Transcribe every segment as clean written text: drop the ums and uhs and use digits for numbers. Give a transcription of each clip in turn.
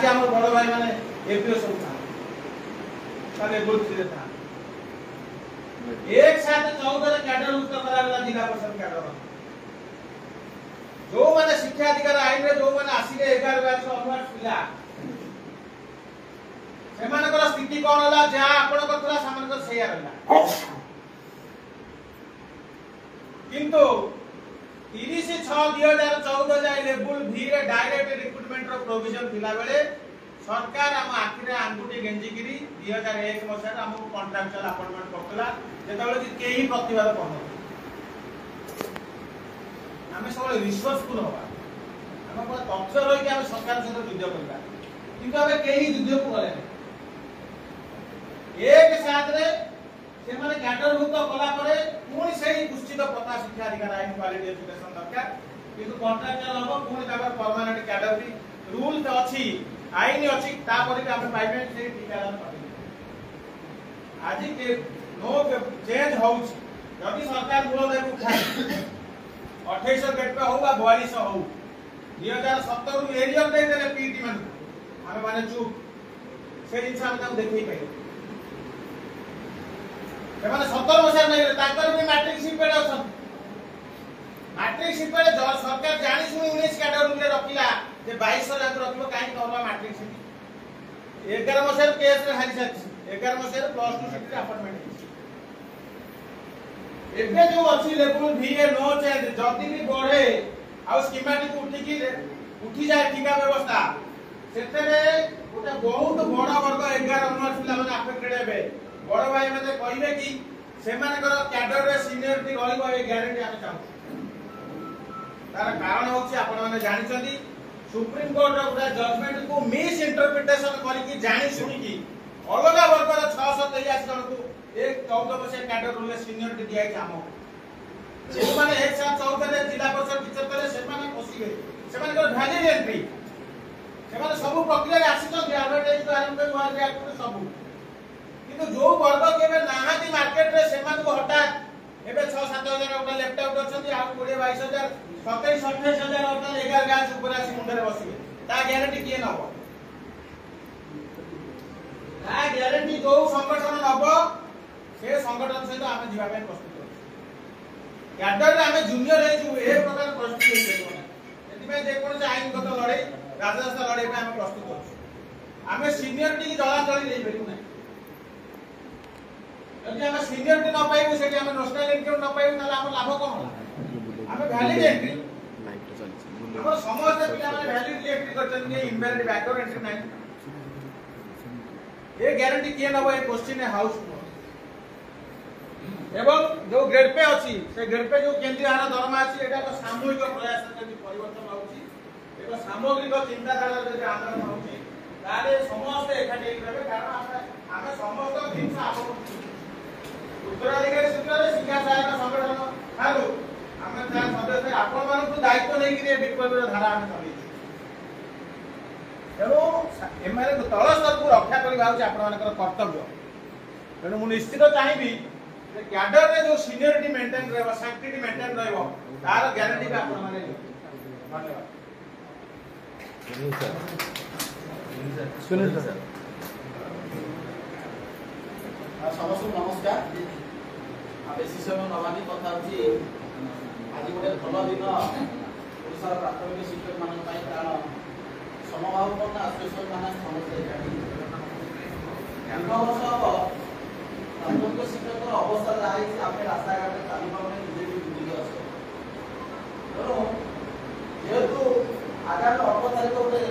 आज आम बड़ भाई मैंने एपीओ सब था एक साथ 14 कैडर मुक्त करा जिला परिषद कैडर जो माने शिक्षा अधिकार आईन रे जो माने आसीले 11 बैच अनवर्ड पिला सेमानकर स्थिति कोन होला जा आपण करथला सामानकर सेया रहला किंतु 30/6/2014 जाय लेवल भी रे डायरेक्ट रिक्रूटमेंट रो प्रोविजन थिला बेले सरकार हम आखिरे आंगुठी गेंजिगिरी 2001 मसिया हम कॉन्ट्रैक्चुअल अपॉइंटमेंट करतला जेतबेले कि केही प्रतिवाद करन हमें सब रिसोर्सफुल होगा हम पूरा तथ्य रही कि हम सरकार सहित युद्ध करबा किंतु हमें केही युद्ध को गले एक साथ रे से माने कैडर मुक्त कला परे पुणी सेही पुष्टित प्रथा शिक्षा अधिकार आईन क्वालिटी एजुकेशन दरकार किंतु कॉन्ट्रैक्चुअल हो पुणी तापर परमानेंट कैडर भी रूल तो अछि आईन अछि तापर भी हम पाइबे से ठिकादार पाबे आज के नो चेंज होउछ जदि सरकार मूल दे को खाए 2800 गेट पे हो बा 4200 हो 2017 रु एरियर दे देले पीटी मान हम माने चुप से जिंस हम ताऊ देखै पाइ ସେମାନେ 17 ବର୍ଷ ନାହିଁ ତାଙ୍କର ବି ମ୍ୟାଟ୍ରିକ ସିପେଡ ଅଛନ୍ତି ମ୍ୟାଟ୍ରିକ ସିପେଡ ସରକାର ଜାଣି ଶୁଣି 19 କ୍ୟାଟାଗୋରୀରେ ରଖିଲା ଯେ 2200 ଯାକ ରଖିବ କାହିଁ କରବା ମ୍ୟାଟ୍ରିକ ସିପି 11 ବର୍ଷରେ କେସ୍ ରେ ହାରି ସାରିଛି 11 ବର୍ଷରେ ପ୍ଲସ 2 ସିଟି ଆପଏଣ୍ଟମେଣ୍ଟ ହେଇଛି ଏବେ ଯୋଉ ଅଛି ଲେବୁଲ ଭିଏ नो चेंज ଯଦି ବି ବଢେ ଆଉ ସ୍କିମାଟିକ ଉଠି ଯାଏ ଠିକା ବ୍ୟବସ୍ଥା ସେତେରେ ଗୋଟେ ବହୁତ ବଡ ବର୍ଗ 11 ଅନର୍ସ ପିଲାମାନେ ଆଫେକ୍ଟେड ହେବେ बड़ भाई मैंने कहिबे कि सेमानकर कैडर रे सीनियरिटी रहइबो ए ग्यारंटी हम चाहू तार कारण होछि आपण माने जानि छथि सुप्रीम कोर्ट रो पूरा जजमेंट को मिस इंटरप्रिटेशन करी कि जानि सुनि कि अलगा वर्गर 683 जन को एक 14 वर्ष कैडर रूल सीनियरिटी दिया जामो जे माने एक साथ 14 रे जिला परिषद टीचर तले सेमाने पसिबे सेमानकर वैलिड एंट्री सेमाने सब प्रक्रिया आसी छ एडवर्टाइज को आरंभ कर वन रिएक्ट सब किंतु जो वर्ग केबे नाहाती मार्केट रे सेमान को हटात एबे 6-7,000 ओटा लेफ्ट आउट अछंती आ 20-22,000 27-28,000 ओटा 11 गाछ ऊपर आसी मुंडरे बसिबे ता ग्यारंटी किए नबो ता ग्यारंटी जो संगठन नबो से संगठन सहित आमे जीवा पे प्रस्तुत हो कैडर रे आमे जूनियर हे जो ए प्रकार प्रस्तुत हो एति में जे कोन आईनगत लड़ाई राजस्व लड़ाई पे आमे प्रस्तुत हो आमे सीनियरिटी की दला दली देई बेरु नै यदि हम सीनियरिटी न पाइबो सेठी हम नेशनल इनकम न पाइबो ताले हम लाभ कोन होला हम वैलिड एंट्री हम समस्त पिला माने वैलिड एंट्री करछन कि इनवैलिड बैकवर्ड एंट्री नै ये गारंटी किए नबो ए क्वेश्चन है हाउस एवं जो ग्रेड पे अछि से ग्रेड पे जो केंद्रीय आहार दरमा अछि एटा तो सामूहिक प्रयास से परिवर्तन होउछि एगो सामग्रिक चिंताधारा जे आंदोलन होउछि ताले समस्त एखाटी रहबे कारण हम समस्त जिंस आपन उत्तराधिकारी सूत्र शिक्षा सहायक संगठन हालो हमें त्या सदस्य आपण मानक दायित्व नै कि विप्लव धारा हम चली तेणु एमारे तल स्तर को रक्षा करबा होछि आपण मानकर कर्तव्य तेणु मु निश्चित चाहिबी जे कैडर रे जो सीनियरिटी मेंटेन रहबो सैंक्टिटी मेंटेन रहबो तार गारंटी बा आपण माने धन्यवाद सुनील सर समस्त नमस्कार बेसी समय नवानी कथा होची आज गोटे भल दिन ओडिशार प्राथमिक शिक्षक मान कारण समभावपूर्ण एसोसिएशन मान समस्त एकाठी वर्ष हम प्राथमिक शिक्षक अवस्था जाए आम रास्ताघाट तालीम निजे भी बुझी अच्छे तेणु जेहेतु आगामी 18 तारीख गोटे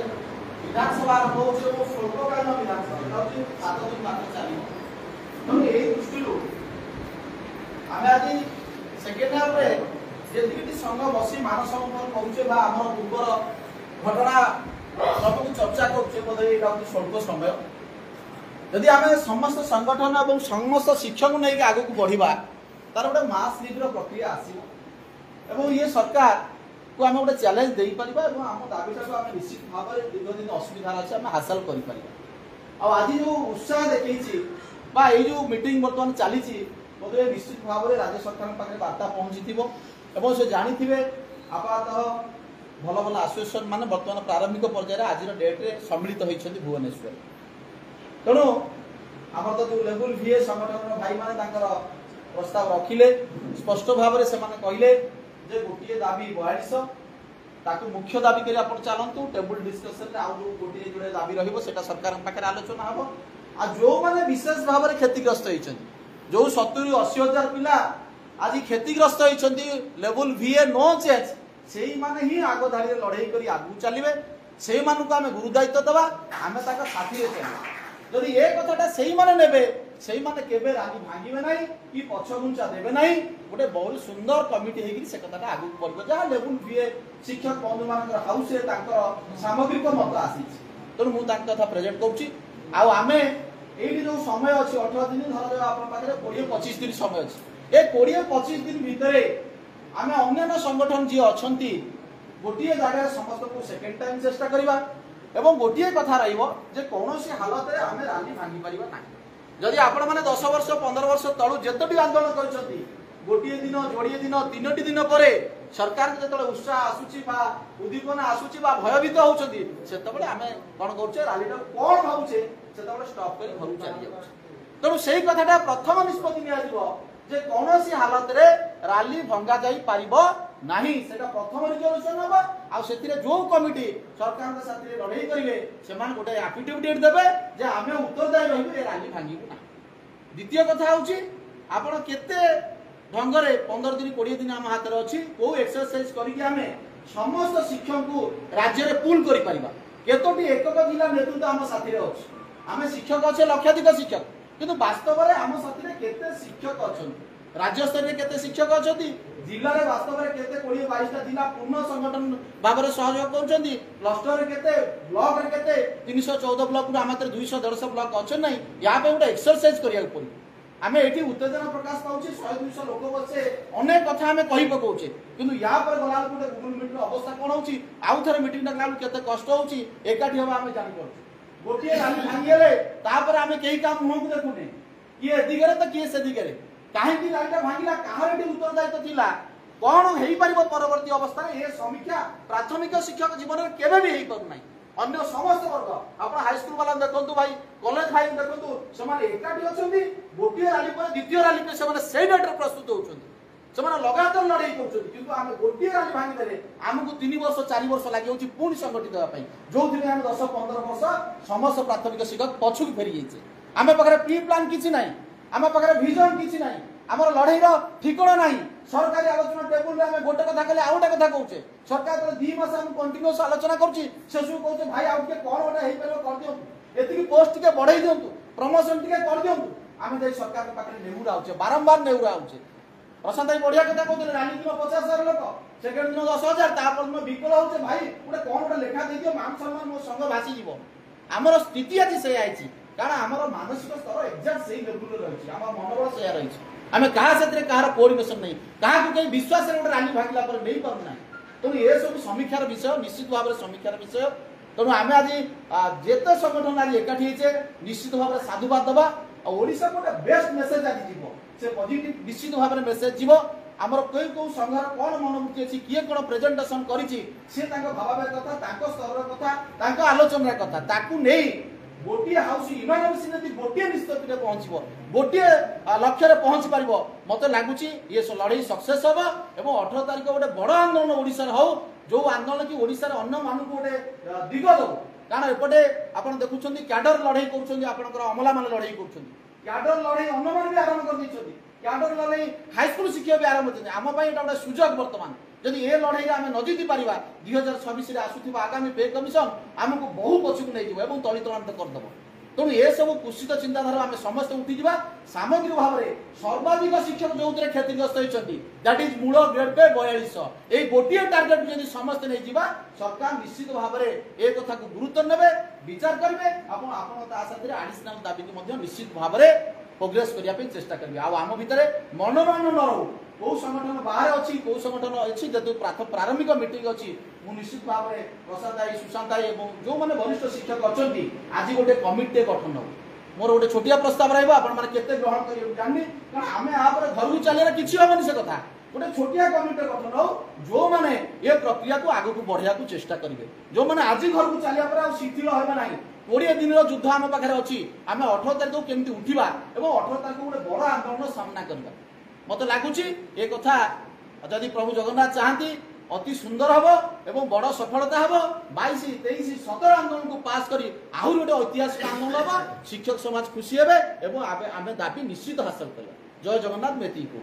विधानसभा आरंभ हो स्वल्पकालीन विधानसभा 7 दिन मात्र चलो तेणु यही दृष्टि आम आज सेकेंड हाफ जी संघ बसी मानसंपन्न करुचे आम पूर्वर घटना सब चर्चा करुचे बोध यहाँ स्वल्प समय जदि आम समस्त संगठन और समस्त शिक्षक नहीं आग को बढ़ा तार गोटे मास लीड्र प्रक्रिया आसो ये सरकार को आम गोटे चैलेंज दे पार आम दाबीटा को आम निश्चित भाव में दीर्घ दिन असुविधा अच्छे आम हासिल कर आज जो उत्साह देखी जो मीटिंग बर्तमान चली बोधे निश्चित भाव में राज्य सरकार पाखे वार्ता पहुँची से जानी आपातः भल भल आसोसिएसन मान बर्तमान प्रारंभिक पर्यायर आज डेट्रे सम्मिलित होती भुवनेश्वर। तेणु आम तो जो लेवल VA संगठन भाई मैंने प्रस्ताव रखिले स्पष्ट भाव में से कहले जे गोटे दाबी 42 ताकू मुख्य दाबी कर आप चलतु टेबुल डिस्कसन आउ जो गोटे जोड़े दाबी रहा सरकार पाखे आलोचना हम आ जो मैंने विशेष भाव में क्षतिग्रस्त होती जो 70-80 हजार पिला आज क्षतिग्रस्त होती लेवल VA नो चेंज से माने ही आग धाड़ी लड़ाई कर आगू चलिए से मानू आम गुरु दायित्व दवा आम साथी चलिए जदि ये कथाटा से माने नेबे से माने केबे राजी भांगिबे नाही कि पछगुंचा देबे नाही गोटे बहुत सुंदर कमिटी हेगी से कथाटा आगू बढ़बो जहा लेवल VA शिक्षक बंधु मानकर हाउस रे तांकर सामग्रिक मत आसी तेणु मु तांक कथा प्रेजेंट करूची आ आमे एठी जो समय अछि 18 दिन धर जो आपन पाखरे 20-25 दिन समय अछि ए 20-25 दिन भितरे आमे अन्य संगठन जी अछंती गोटिए जगह समस्त को सेकंड टाइम चेष्टा करिबा एवं गोटिए कथा रहिबो जे कोनोसी हालत रे आमे राली भांगी परिबा नाही जदि आपण माने 10 वर्ष 15 वर्ष तळु जेतोटी आंदोलन करछंती गोटिए दिन जोड़िए दिन 3टी दिन परे सरकार के जतले उत्साह आसुची बा उद्दीपना आसुची बा भयभीत होउछंती सेतबेले आमे कोन करछे रालीटा कोन भाउछे सेतबेले स्टॉप करी घरु चली जाउछे तेणु सेही कथाटा प्रथम निष्पत्ति निया दिबो जे कोनोसी हालत रे राली भंगा जाई पारिबो नाही सेटा प्रथम रिजोल्यूशन होबा आ सेतिरे जो कमिटी सरकार के साथ लड़ाई करिवे सेमान गोटे एफिडेविट देबे जे आमे उत्तरदायी रहिबे ए राली भांगीबु ना। द्वितीय कथा होउची आपण केते ढंगरे 15 दिन 20 दिन हम हाथ रे अछि को एक्सरसाइज करिके आमे समस्त शिक्षक को राज्य रे पुल करि परिबा केतोटी एकक जिला नेतृत्व हम साथी रे अछि आमे शिक्षक अछि लक्षाधिक शिक्षक किंतु वास्तव रे हम साथी रे केते शिक्षक अछंती राज्य स्तर रे केते शिक्षक अछंती जिला रे वास्तव रे केते 20-22 जिला पूर्ण संगठन भाव रे सहयोग करछंती क्लस्टर रे केते ब्लॉक रे केते 314 ब्लॉक रे मात्र 200-150 ब्लॉक अछन नै या पे उडा एक्सरसाइज करिया पड़ी आमे एठी उत्तेजना प्रकाश पाउछी 100-200 लोक बसे अनेक कथा आमे कहि पकोउछी किंतु या पर गलाल गुटे गूगल मीट रो अवस्था कोन होउची आउ थरे मीटिंग डाकला केते कष्ट होउची एकाठी हम आमे जानि पड़छ गोटिए राली भांगिले तापर आमे केही काम मुह को देखुने किए दिगरे त किए से दिगरे काहे कि रालीटा भांगिला काहरेटी उत्तरदायित्व थिला कोन हेई परिबो परवर्ती अवस्था रे ए समीक्षा प्राथमिक शिक्षक जीवन रे केबे भी हेई पर नै अन्य समस्त वर्ग आपण हाई स्कूल वाला देखंतु भाई कॉलेज भाई देखंतु समान एकाठी अछंती गोटिए राली पर द्वितीय राली पे समान सेई डेट रे प्रस्तुत होउछंती समान लगातार लड़ाई करछंती किंतु आमे गोटिए राली भांगी देले हमकु 3 वर्ष 4 वर्ष लागि होउची पूर्ण संगठित होआ पई जो दिन हम 10-15 वर्ष समस्त प्राथमिक शिक्षक पछुक फेरी जाइछे आमे पकरे प्री प्लान किछि नै आम पाखे विजन किसी ना आम लड़ाई ठिकणा ना सरकारी आलोचना टेबुल में आम गोटे कथा कहले आउ गोटे कथा कहूचे सरकार 2 मास हम कंटिन्यूअस आलोचना करूची सेसु कहूचे भाई आउ के कोन गोटे हेई परबो कर दियौ एतिकी पोस्ट के बढ़ाई दियंतु प्रमोशन टिके कर दियंतु आम जे सरकार के पाखे नेहुरा आउचे बारंबार नेहुरा आउचे प्रशांत भाई बढ़िया कथा कहते रानी दिन 50,000 लोक सेकेंड दिन 10,000 तापर में विकल होउचे भाई गोटे कोन गोटे लेखा दे दियो मान सम्मान मो संग भासी जीवो हमर स्थिति आज से आइची कारण आमर मानसिक स्तर एक्जाक्ट सही लेवल रे रही आम मनोबल से रही आम क्या से कहार कोऑर्डिनेशन नहीं क्या कहीं विश्वास गोटे राली भागिला नहीं पारना तेणु ये सब समीक्षार विषय निश्चित भाव में समीक्षार विषय तेणु आम आज जेते संगठन आज एकाठी होइछे निश्चित भाव में साधुवाद दबा ओडिशा गोटे बेस्ट मेसेज आज जीवो से पॉजिटिव निश्चित भाव में मेसेज जीवो आमर कोई को संघार कौन मनोवृत्ति अच्छी किए कौन प्रेजेंटेशन करिछि से तांको भावावेग कथा तांको स्तर कथा तांको आलोचना कथा ताकू नहीं गोटिए हाउस यूनानिमस नहीं गोटिए निष्पत्ति पहुंचबो गोटिए लक्ष्य रे पहुंच पारिबो मते लागुची ये लड़ाई सक्सेस होबो एवं 18 तारिख गोटे बड़ आंदोलन ओडिसा रे हो जो आंदोलन की ओडिसा रे अन्य मानु गोटे दिग दो कारण एपटे आपण देखुछंती कैडर लड़ाई करूछंती आपनकर अमला माने लड़ाई करूछंती कैडर लड़ाई अन्य माने भी आरंभ कर दैछंती कैडर लड़ाई हाई स्कूल शिक्षा भी आरंभ करछंती आम पई एटा गोटे सुजोग वर्तमान जदि ए लड़ाई आम न जीति पारिबा 2026 रे आसुथिबा आगामी पे कमिशन आमको बहु पछुक नै जिवो एवं तलितलांत कर दबो तेणु ये सब कुशित चिंताधारा आम समस्त उठी जा सामग्रिक भाव में सर्वाधिक शिक्षक जो क्षतिग्रस्त होती दैट इज मूल ग्रेड पे 42 ये गोटे टार्गेट जब समस्त नहीं जा सरकार निश्चित भाव में ए कथा को गुरुत्व नेबे विचार करेंगे साथ आडिशनाल दाबी को निश्चित भाव में प्रोग्रेस करने चेष्टा करेंगे आम भितर मनोरंजन न रो कौ संगठन बाहर अच्छी कौ संगठन अच्छी जदि प्रारंभिक मीटिंग अच्छी मु निश्चित भाव में प्रसाद भाई सुशांत भाई जो मैंने वरिष्ठ शिक्षक अच्छा आज गोटे कमिटी गठन हो मोर गोटे छोटिया प्रस्ताव रहा ग्रहण कर जानी कारण आम आप घर को चलिए किसी हेनी से कथा गोटे छोटिया कमिटी गठन हो जो माने ये प्रक्रिया को आगु को बढ़िया को चेष्टा करेंगे जो माने आज घर को चलिया पर आ शिथिल होबा नाही 20 दिन युद्ध आम पाखे अच्छी आम 18 तारीख को केमती उठा और 18 तारीख गोटे बड़ आंदोलन सामना करवा मत लगुच ये कथा जदि प्रभु जगन्नाथ चाहती अति सुंदर हम एवं बड़ सफलता हम 22, 23, 17 आंदोलन को पास करी आहु गोटे ऐतिहासिक आंदोलन हम शिक्षक समाज खुशी हे एवं आम दाबी निश्चित हासिल करवा। जय जगन्नाथ। मेती को